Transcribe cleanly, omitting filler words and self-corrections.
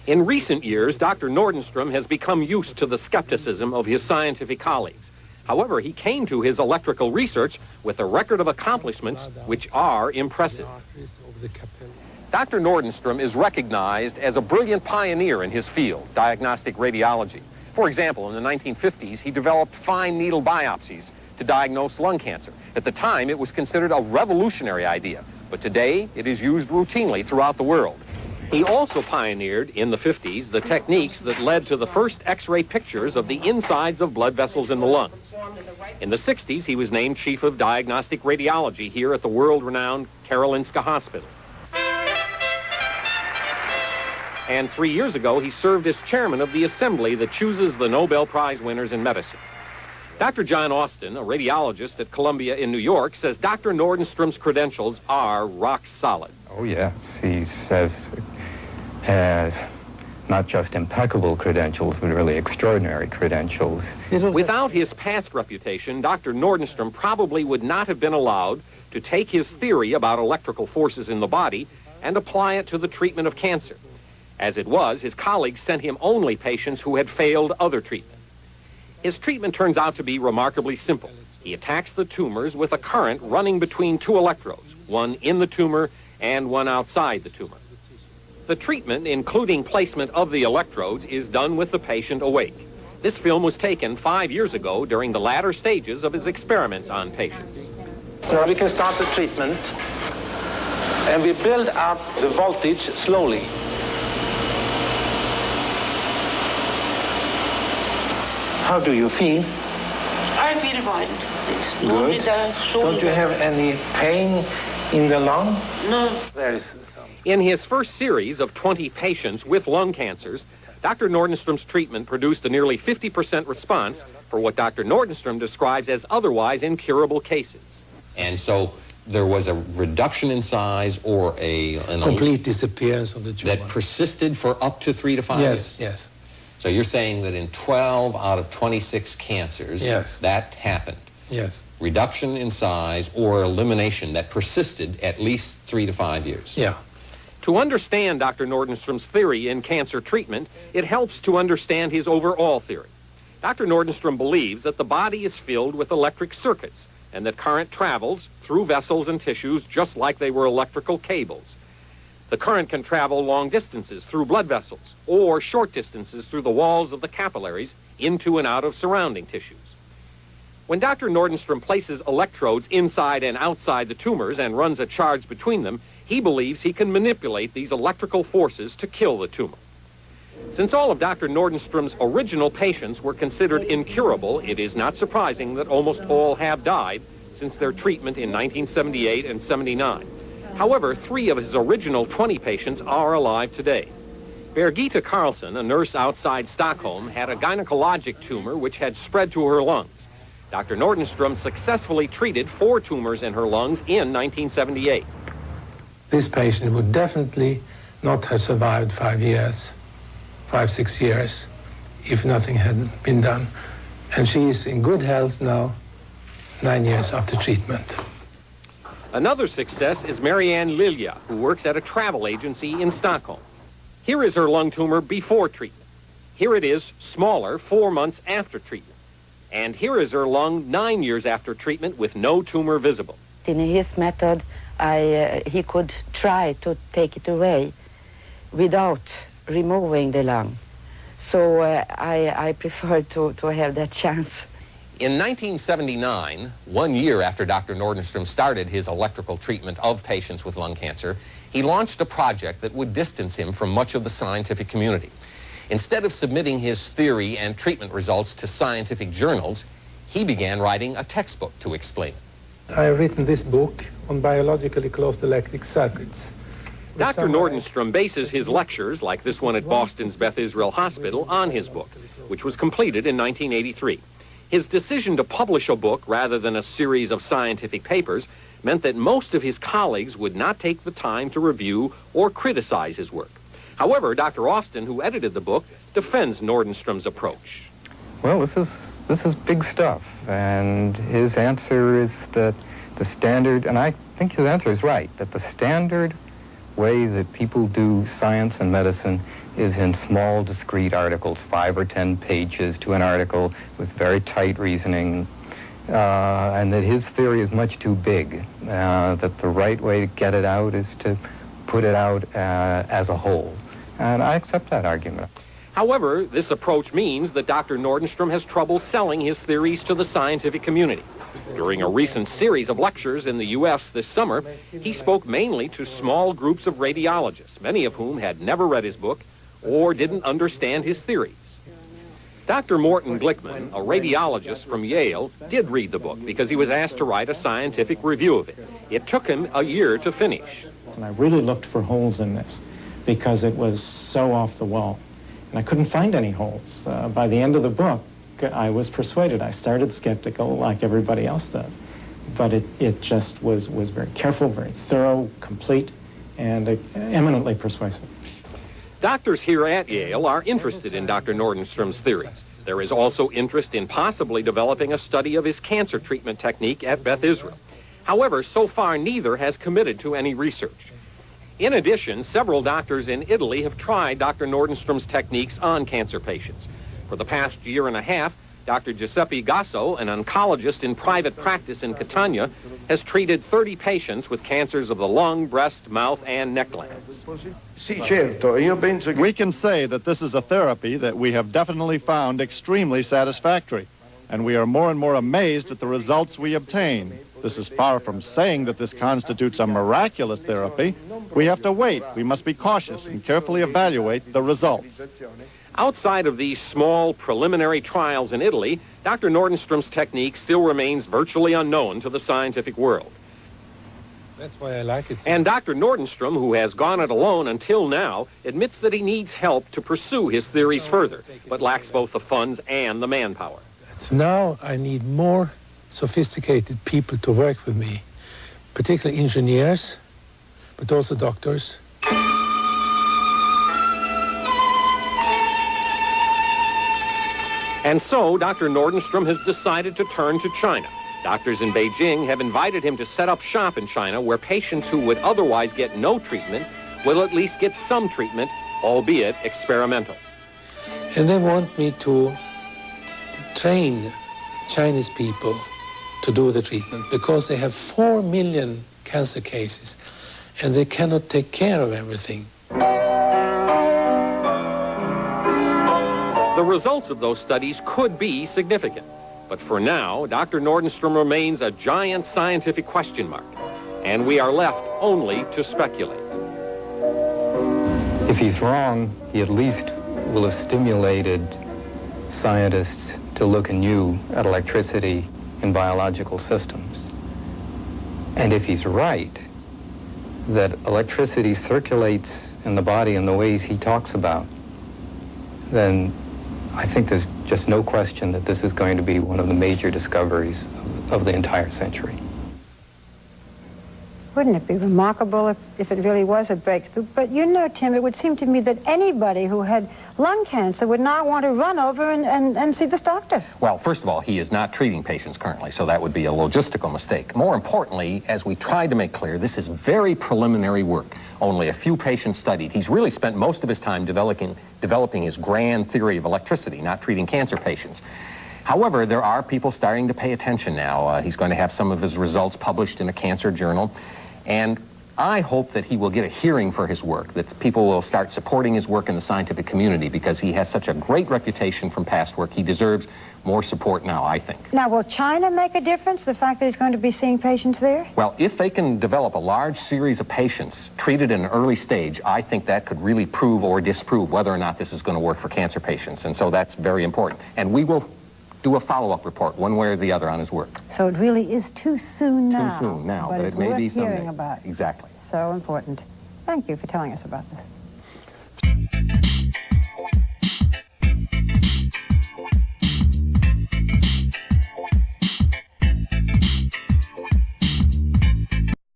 In recent years, Dr. Nordenstrom has become used to the skepticism of his scientific colleagues. However, he came to his electrical research with a record of accomplishments which are impressive. Dr. Nordenstrom is recognized as a brilliant pioneer in his field, diagnostic radiology. For example, in the 1950s, he developed fine needle biopsies to diagnose lung cancer. At the time, it was considered a revolutionary idea, but today it is used routinely throughout the world. He also pioneered, in the 50s, the techniques that led to the first X-ray pictures of the insides of blood vessels in the lungs. In the 60s, he was named Chief of Diagnostic Radiology here at the world-renowned Karolinska Hospital. And 3 years ago, he served as chairman of the assembly that chooses the Nobel Prize winners in medicine. Dr. John Austin, a radiologist at Columbia in New York, says Dr. Nordenstrom's credentials are rock solid. Oh, yes. He has not just impeccable credentials, but really extraordinary credentials. Without his past reputation, Dr. Nordenstrom probably would not have been allowed to take his theory about electrical forces in the body and apply it to the treatment of cancer. As it was, his colleagues sent him only patients who had failed other treatment. His treatment turns out to be remarkably simple. He attacks the tumors with a current running between two electrodes, one in the tumor and one outside the tumor. The treatment, including placement of the electrodes, is done with the patient awake. This film was taken 5 years ago during the latter stages of his experiments on patients. Now we can start the treatment, and we build up the voltage slowly. How do you feel? I feel fine. It's good. Don't you have any pain in the lung? No. There is. In his first series of 20 patients with lung cancers, Dr. Nordenstrom's treatment produced a nearly 50% response for what Dr. Nordenstrom describes as otherwise incurable cases. And so there was a reduction in size or a complete disappearance of the tumor that persisted for up to 3 to 5 years? Yes. So you're saying that in 12 out of 26 cancers, yes, that happened? Yes. Reduction in size or elimination that persisted at least 3 to 5 years? Yeah. To understand Dr. Nordenstrom's theory in cancer treatment, it helps to understand his overall theory. Dr. Nordenstrom believes that the body is filled with electric circuits and that current travels through vessels and tissues just like they were electrical cables. The current can travel long distances through blood vessels or short distances through the walls of the capillaries into and out of surrounding tissues. When Dr. Nordenstrom places electrodes inside and outside the tumors and runs a charge between them, he believes he can manipulate these electrical forces to kill the tumor. Since all of Dr. Nordenstrom's original patients were considered incurable, it is not surprising that almost all have died since their treatment in 1978 and 79. However, 3 of his original 20 patients are alive today. Birgitta Carlson, a nurse outside Stockholm, had a gynecologic tumor which had spread to her lungs. Dr. Nordenstrom successfully treated 4 tumors in her lungs in 1978. This patient would definitely not have survived 5 years, 5-6 years, if nothing had been done. And she is in good health now, 9 years after treatment. Another success is Marianne Lilja, who works at a travel agency in Stockholm. Here is her lung tumor before treatment. Here it is, smaller, 4 months after treatment. And here is her lung 9 years after treatment with no tumor visible. In his method, he could try to take it away without removing the lung. So I prefer to have that chance. In 1979, 1 year after Dr. Nordenstrom started his electrical treatment of patients with lung cancer, he launched a project that would distance him from much of the scientific community. Instead of submitting his theory and treatment results to scientific journals, he began writing a textbook to explain it. I have written this book on biologically closed electric circuits. Dr. Nordenstrom bases his lectures, like this one at Boston's Beth Israel Hospital, on his book, which was completed in 1983. His decision to publish a book rather than a series of scientific papers meant that most of his colleagues would not take the time to review or criticize his work. However, Dr. Austin, who edited the book, defends Nordenstrom's approach. Well, this is big stuff, and his answer is that the standard, and I think his answer is right, that the standard way that people do science and medicine is in small, discrete articles, 5 or 10 pages to an article with very tight reasoning, and that his theory is much too big, that the right way to get it out is to put it out as a whole. And I accept that argument. However, this approach means that Dr. Nordenstrom has trouble selling his theories to the scientific community. During a recent series of lectures in the U.S. this summer, he spoke mainly to small groups of radiologists, many of whom had never read his book or didn't understand his theories. Dr. Morton Glickman, a radiologist from Yale, did read the book because he was asked to write a scientific review of it. It took him a year to finish. And I really looked for holes in this because it was so off the wall. And I couldn't find any holes. By the end of the book, I was persuaded. I started skeptical like everybody else does. But it just was very careful, very thorough, complete, and eminently persuasive. Doctors here at Yale are interested in Dr. Nordenstrom's theories. There is also interest in possibly developing a study of his cancer treatment technique at Beth Israel. However, so far neither has committed to any research. In addition, several doctors in Italy have tried Dr. Nordenstrom's techniques on cancer patients. For the past year and a half, Dr. Giuseppe Gasso, an oncologist in private practice in Catania, has treated 30 patients with cancers of the lung, breast, mouth, and neck glands. We can say that this is a therapy that we have definitely found extremely satisfactory, and we are more and more amazed at the results we obtain. This is far from saying that this constitutes a miraculous therapy. We have to wait. We must be cautious and carefully evaluate the results. Outside of these small preliminary trials in Italy, Dr. Nordenstrom's technique still remains virtually unknown to the scientific world. That's why I like it. And Dr. Nordenstrom, who has gone it alone until now, admits that he needs help to pursue his theories further, but lacks both the funds and the manpower. Now I need more sophisticated people to work with me, particularly engineers, but also doctors. And so Dr. Nordenstrom has decided to turn to China. Doctors in Beijing have invited him to set up shop in China, where patients who would otherwise get no treatment will at least get some treatment, albeit experimental. And they want me to train Chinese people to do the treatment because they have 4 million cancer cases and they cannot take care of everything. The results of those studies could be significant. But for now, Dr. Nordenstrom remains a giant scientific question mark, and we are left only to speculate. If he's wrong, he at least will have stimulated scientists to look anew at electricity in biological systems. And if he's right, that electricity circulates in the body in the ways he talks about, then I think there's just no question that this is going to be one of the major discoveries of the entire century. Wouldn't it be remarkable if it really was a breakthrough? But you know, Tim, it would seem to me that anybody who had lung cancer would not want to run over and see this doctor. Well, first of all, he is not treating patients currently, so that would be a logistical mistake. More importantly, as we tried to make clear, this is very preliminary work. Only a few patients studied. He's really spent most of his time developing his grand theory of electricity, not treating cancer patients. However, there are people starting to pay attention now. He's going to have some of his results published in a cancer journal. And I hope that he will get a hearing for his work, that people will start supporting his work in the scientific community because he has such a great reputation from past work. He deserves more support now, I think. Now, will China make a difference, the fact that he's going to be seeing patients there? Well, if they can develop a large series of patients treated in an early stage, I think that could really prove or disprove whether or not this is going to work for cancer patients. And so that's very important. And we will do a follow-up report, one way or the other, on his work. So it really is too soon now. Too soon now, but it may be someday. hearing about. Exactly. So important. Thank you for telling us about this.